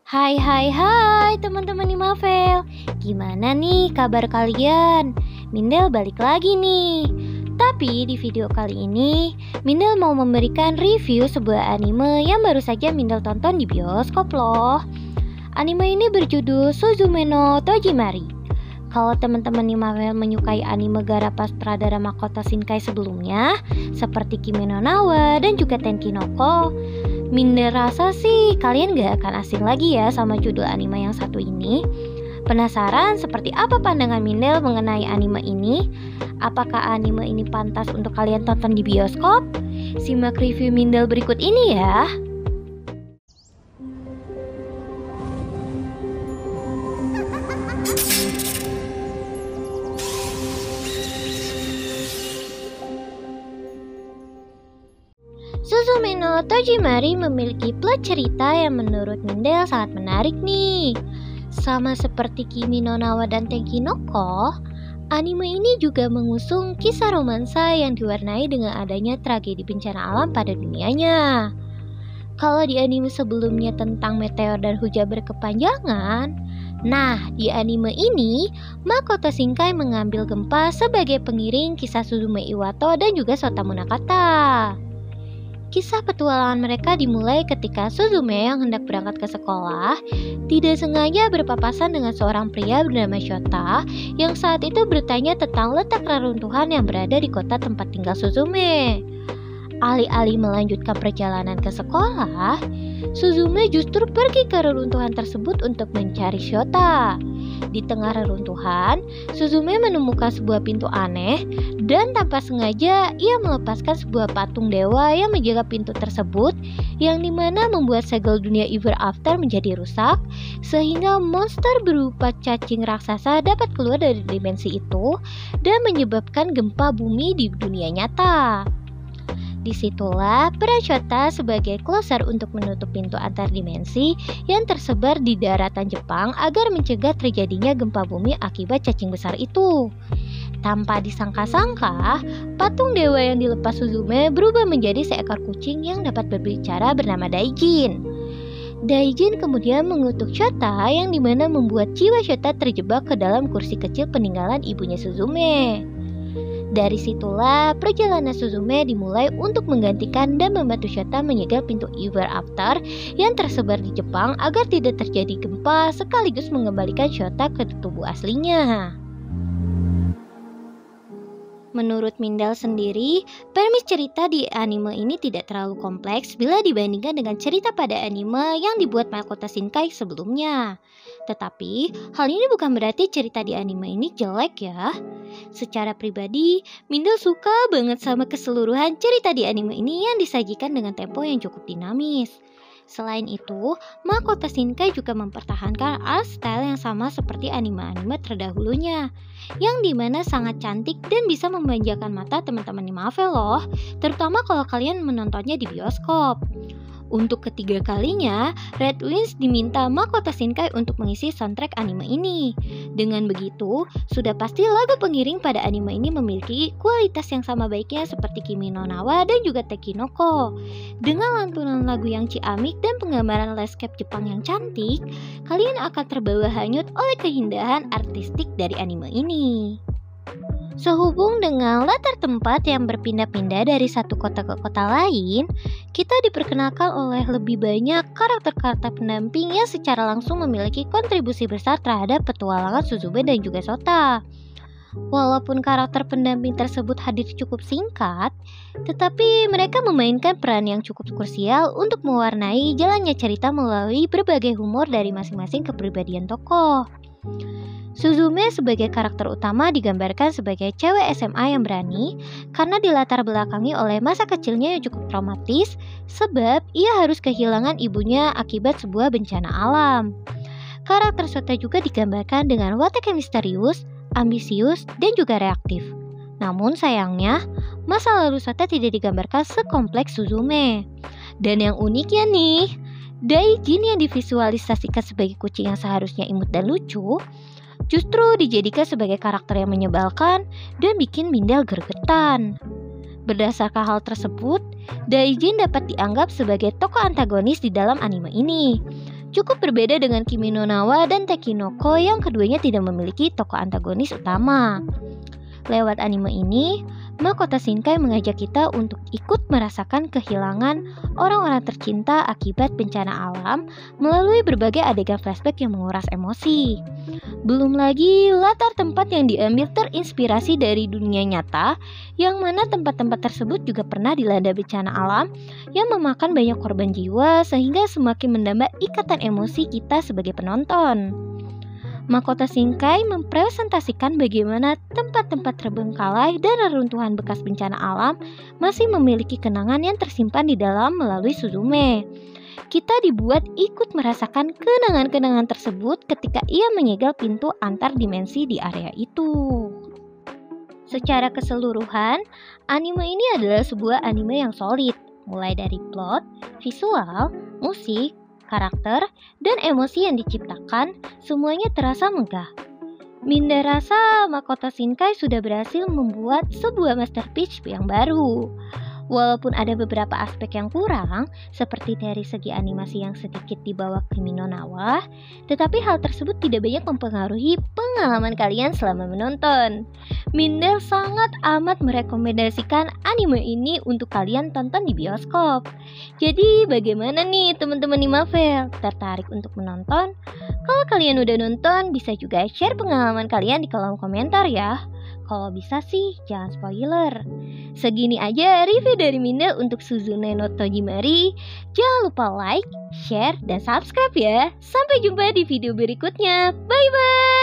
Hai teman-teman Imavel. Gimana nih kabar kalian? Mindel balik lagi nih. Tapi di video kali ini Mindel mau memberikan review sebuah anime yang baru saja Mindel tonton di bioskop loh. Anime ini berjudul Suzume no Tojimari. Kalau teman-teman Imavel menyukai anime garapan sutradara Makoto Shinkai sebelumnya seperti Kimi no Na wa dan juga Tenki no Ko, Mindel rasa sih kalian gak akan asing lagi ya sama judul anime yang satu ini. Penasaran seperti apa pandangan Mindel mengenai anime ini? Apakah anime ini pantas untuk kalian tonton di bioskop? Simak review Mindel berikut ini ya. Suzume no Tojimari memiliki plot cerita yang menurut Mindel sangat menarik nih. Sama seperti Kimi no Na wa dan Tenki no Ko, anime ini juga mengusung kisah romansa yang diwarnai dengan adanya tragedi bencana alam pada dunianya. Kalau di anime sebelumnya tentang meteor dan hujan berkepanjangan, nah di anime ini Makoto Shinkai mengambil gempa sebagai pengiring kisah Suzume Iwato dan juga Sota Munakata. Kisah petualangan mereka dimulai ketika Suzume yang hendak berangkat ke sekolah tidak sengaja berpapasan dengan seorang pria bernama Shota yang saat itu bertanya tentang letak reruntuhan yang berada di kota tempat tinggal Suzume. Alih-alih melanjutkan perjalanan ke sekolah, Suzume justru pergi ke reruntuhan tersebut untuk mencari Shota. Di tengah reruntuhan, Suzume menemukan sebuah pintu aneh dan tanpa sengaja ia melepaskan sebuah patung dewa yang menjaga pintu tersebut, yang dimana membuat segel dunia Ever After menjadi rusak sehingga monster berupa cacing raksasa dapat keluar dari dimensi itu dan menyebabkan gempa bumi di dunia nyata. Disitulah peran Shota sebagai closer untuk menutup pintu antar dimensi yang tersebar di daratan Jepang agar mencegah terjadinya gempa bumi akibat cacing besar itu. Tanpa disangka-sangka, patung dewa yang dilepas Suzume berubah menjadi seekor kucing yang dapat berbicara bernama Daijin. Daijin kemudian mengutuk Shota yang dimana membuat jiwa Shota terjebak ke dalam kursi kecil peninggalan ibunya Suzume. Dari situlah perjalanan Suzume dimulai untuk menggantikan dan membantu Shota menyegel pintu Ever After yang tersebar di Jepang agar tidak terjadi gempa sekaligus mengembalikan Shota ke tubuh aslinya. Menurut Mindel sendiri, premis cerita di anime ini tidak terlalu kompleks bila dibandingkan dengan cerita pada anime yang dibuat Makoto Shinkai sebelumnya. Tetapi, hal ini bukan berarti cerita di anime ini jelek ya. Secara pribadi, Mindel suka banget sama keseluruhan cerita di anime ini yang disajikan dengan tempo yang cukup dinamis. Selain itu, Makoto Shinkai juga mempertahankan art style yang sama seperti anime-anime terdahulunya, yang dimana sangat cantik dan bisa memanjakan mata teman-teman Imavel loh, terutama kalau kalian menontonnya di bioskop. Untuk ketiga kalinya, Red Wings diminta Makoto Shinkai untuk mengisi soundtrack anime ini. Dengan begitu, sudah pasti lagu pengiring pada anime ini memiliki kualitas yang sama baiknya seperti Kimi no Na wa dan juga Tenki no Ko. Dengan lantunan lagu yang ciamik dan penggambaran landscape Jepang yang cantik, kalian akan terbawa hanyut oleh keindahan artistik dari anime ini. Sehubung dengan latar tempat yang berpindah-pindah dari satu kota ke kota lain, kita diperkenalkan oleh lebih banyak karakter-karakter pendamping yang secara langsung memiliki kontribusi besar terhadap petualangan Suzume dan juga Shota. Walaupun karakter pendamping tersebut hadir cukup singkat, tetapi mereka memainkan peran yang cukup krusial untuk mewarnai jalannya cerita melalui berbagai humor dari masing-masing kepribadian tokoh. Suzume sebagai karakter utama digambarkan sebagai cewek SMA yang berani karena dilatar belakangi oleh masa kecilnya yang cukup traumatis sebab ia harus kehilangan ibunya akibat sebuah bencana alam. Karakter Shota juga digambarkan dengan watak yang misterius, ambisius, dan juga reaktif. Namun sayangnya, masa lalu Shota tidak digambarkan sekompleks Suzume. Dan yang uniknya nih, Daijin yang divisualisasikan sebagai kucing yang seharusnya imut dan lucu, justru dijadikan sebagai karakter yang menyebalkan dan bikin Mindel gregetan. Berdasarkan hal tersebut, Daijin dapat dianggap sebagai tokoh antagonis di dalam anime ini. Cukup berbeda dengan Kimi no Na wa dan Tekinoko yang keduanya tidak memiliki tokoh antagonis utama. Lewat anime ini, Makoto Shinkai mengajak kita untuk ikut merasakan kehilangan orang-orang tercinta akibat bencana alam melalui berbagai adegan flashback yang menguras emosi. Belum lagi latar tempat yang diambil terinspirasi dari dunia nyata, yang mana tempat-tempat tersebut juga pernah dilanda bencana alam yang memakan banyak korban jiwa sehingga semakin menambah ikatan emosi kita sebagai penonton. Makoto Shinkai mempresentasikan bagaimana tempat-tempat terbengkalai dan reruntuhan bekas bencana alam masih memiliki kenangan yang tersimpan di dalam melalui Suzume. Kita dibuat ikut merasakan kenangan-kenangan tersebut ketika ia menyegel pintu antar dimensi di area itu. Secara keseluruhan, anime ini adalah sebuah anime yang solid, mulai dari plot, visual, musik, karakter, dan emosi yang diciptakan, semuanya terasa megah. Minda rasa Makoto Shinkai sudah berhasil membuat sebuah masterpiece yang baru. Walaupun ada beberapa aspek yang kurang, seperti dari segi animasi yang sedikit di bawah Kimi no Na wa, tetapi hal tersebut tidak banyak mempengaruhi pengalaman kalian selama menonton. Minda sangat amat merekomendasikan anime ini untuk kalian tonton di bioskop. Jadi bagaimana nih teman-teman Imavel? Tertarik untuk menonton? Kalau kalian udah nonton, bisa juga share pengalaman kalian di kolom komentar ya. Kalau bisa sih, jangan spoiler. Segini aja review dari Minda untuk Suzune no Tojimari. Jangan lupa like, share, dan subscribe ya. Sampai jumpa di video berikutnya. Bye-bye!